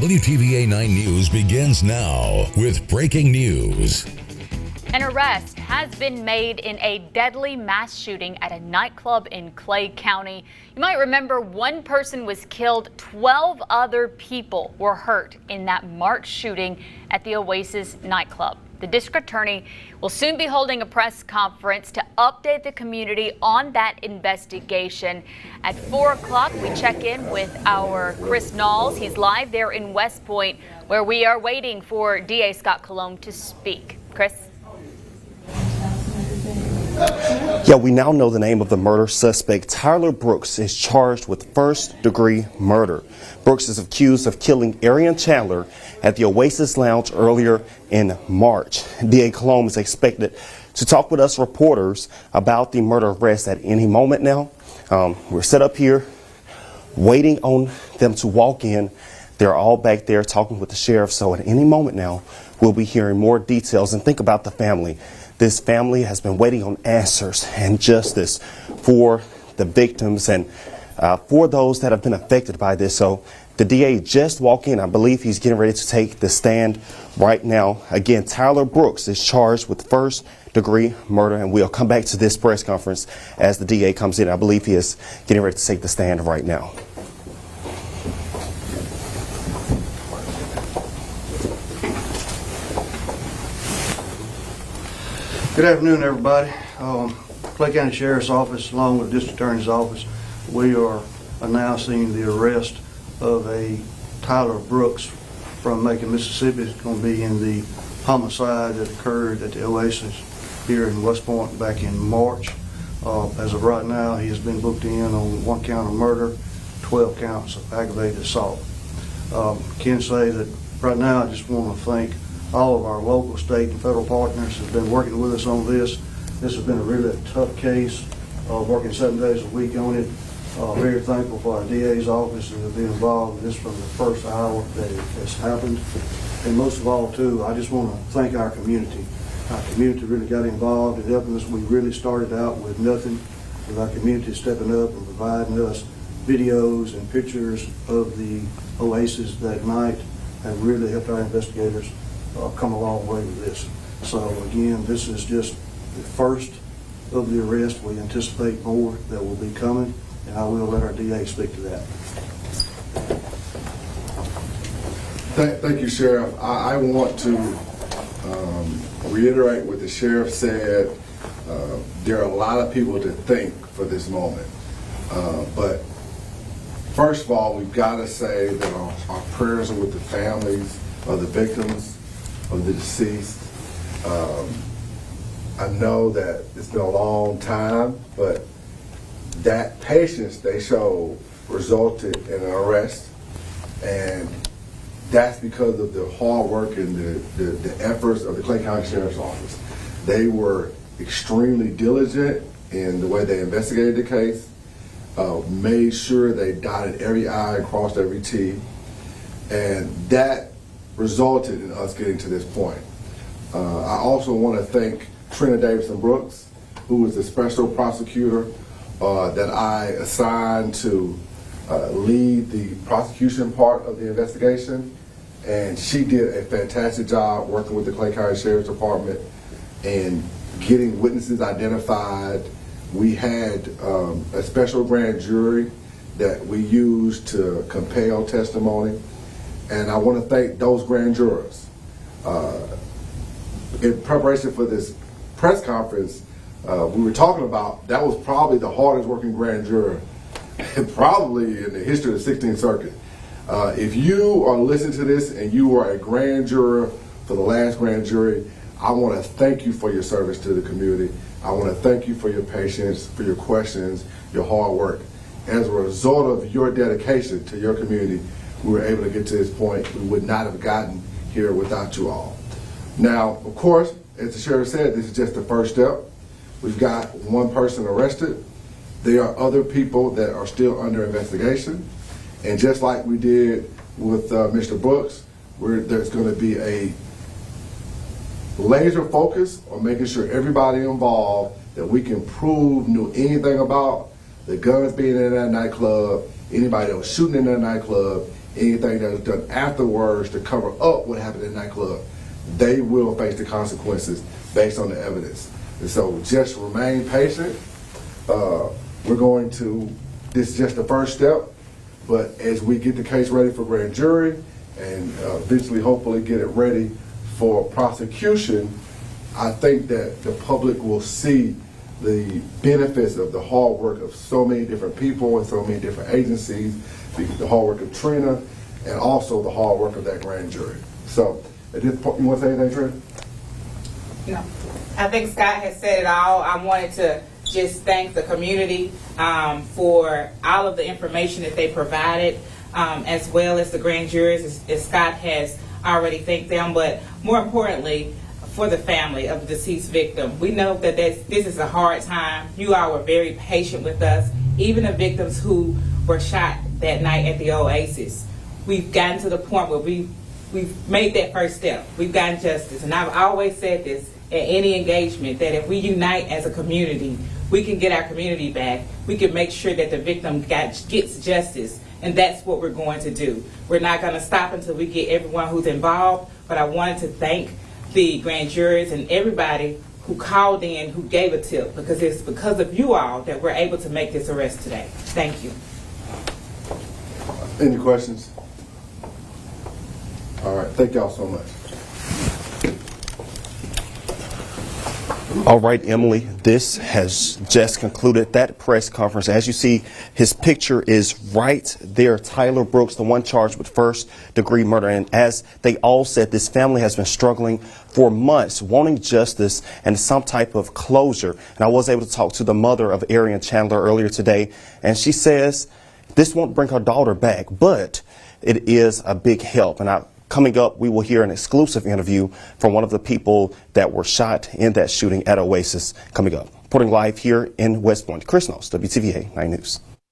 WTVA 9 News begins now with breaking news. An arrest has been made in a deadly mass shooting at a nightclub in Clay County. You might remember one person was killed, 12 other people were hurt in that March shooting at the Oasis nightclub. The district attorney will soon be holding a press conference to update the community on that investigation. At 4 o'clock, we check in with our Chris Knowles. He's live there in West Point, where we are waiting for DA Scott Cologne to speak. Chris? Yeah, we now know the name of the murder suspect. Tyler Brooks is charged with first-degree murder. Brooks is accused of killing Arian Chandler at the Oasis Lounge earlier in March. DA Cologne is expected to talk with us reporters about the murder arrest at any moment now. We're set up here waiting on them to walk in. They're all back there talking with the sheriff, so at any moment now we'll be hearing more details. And think about the family. This family has been waiting on answers and justice for the victims and for those that have been affected by this. So the DA just walked in. I believe he's getting ready to take the stand right now. Again, Tyler Brooks is charged with first-degree murder, and we'll come back to this press conference as the DA comes in. I believe he is getting ready to take the stand right now. Good afternoon, everybody. Clay County Sheriff's Office, along with the District Attorney's Office, we are announcing the arrest of a Tyler Brooks from Macon, Mississippi. It's going to be in the homicide that occurred at the Oasis here in West Point back in March. As of right now, he has been booked in on 1 count of murder, 12 counts of aggravated assault. Can say that right now I just want to thank all of our local, state, and federal partners have been working with us on this. This has been a really tough case, working 7 days a week on it. Very thankful for our DA's office to have been involved in this from the first hour that it has happened. And most of all, too, I just want to thank our community. Our community really got involved in helping us. We really started out with nothing, with our community stepping up and providing us videos and pictures of the Oasis that night, and really helped our investigators come a long way with this. So again, this is just the first of the arrest. We anticipate more that will be coming, and I will let our DA speak to that. Thank you, Sheriff. I want to reiterate what the Sheriff said. There are a lot of people to thank for this moment. But first of all, we've got to say that our prayers are with the families of the victims, of the deceased. I know that it's been a long time, but that patience they showed resulted in an arrest, and that's because of the hard work and the efforts of the Clay County Sheriff's Office. They were extremely diligent in the way they investigated the case, made sure they dotted every I and crossed every T, and that resulted in us getting to this point. I also want to thank Trina Davidson Brooks, who is the special prosecutor that I assigned to lead the prosecution part of the investigation, and she did a fantastic job working with the Clay County Sheriff's Department and getting witnesses identified. We had a special grand jury that we used to compel testimony, and I want to thank those grand jurors. In preparation for this press conference, we were talking about that was probably the hardest working grand juror probably in the history of the 16th Circuit. If you are listening to this and you are a grand juror for the last grand jury, I want to thank you for your service to the community. I want to thank you for your patience, for your questions, your hard work. As a result of your dedication to your community, we were able to get to this point. We would not have gotten here without you all. Now, of course, as the sheriff said, this is just the first step. We've got one person arrested. There are other people that are still under investigation. And just like we did with Mr. Brooks, there's going to be a laser focus on making sure everybody involved that we can prove knew anything about the guns being in that nightclub, anybody that was shooting in that nightclub, anything that is done afterwards to cover up what happened in that nightclub, they will face the consequences based on the evidence. And so just remain patient. We're going to, this is just the first step, but as we get the case ready for grand jury and eventually hopefully get it ready for prosecution, I think that the public will see the benefits of the hard work of so many different people and so many different agencies, the hard work of Trina, and also the hard work of that grand jury. So at this point, you want to say anything, Trina? No. I think Scott has said it all. I wanted to just thank the community for all of the information that they provided, as well as the grand jurors, as Scott has already thanked them, but more importantly, for the family of the deceased victim. We know that this is a hard time. You all were very patient with us, even the victims who were shot that night at the Oasis. We've gotten to the point where we've made that first step. We've gotten justice, and I've always said this at any engagement, that if we unite as a community, we can get our community back. We can make sure that the victim gets justice, and that's what we're going to do. We're not going to stop until we get everyone who's involved, but I wanted to thank the grand jurors and everybody who called in, who gave a tip, because it's because of you all that we're able to make this arrest today. Thank you. Any questions? All right, thank y'all so much. All right, Emily, this has just concluded that press conference. As you see, his picture is right there. Tyler Brooks, the one charged with first-degree murder. And as they all said, this family has been struggling for months, wanting justice and some type of closure. And I was able to talk to the mother of Arian Chandler earlier today, and she says this won't bring her daughter back, but it is a big help. And coming up, we will hear an exclusive interview from one of the people that were shot in that shooting at Oasis coming up. Reporting live here in West Point, Chris Knowles, WTVA 9 News.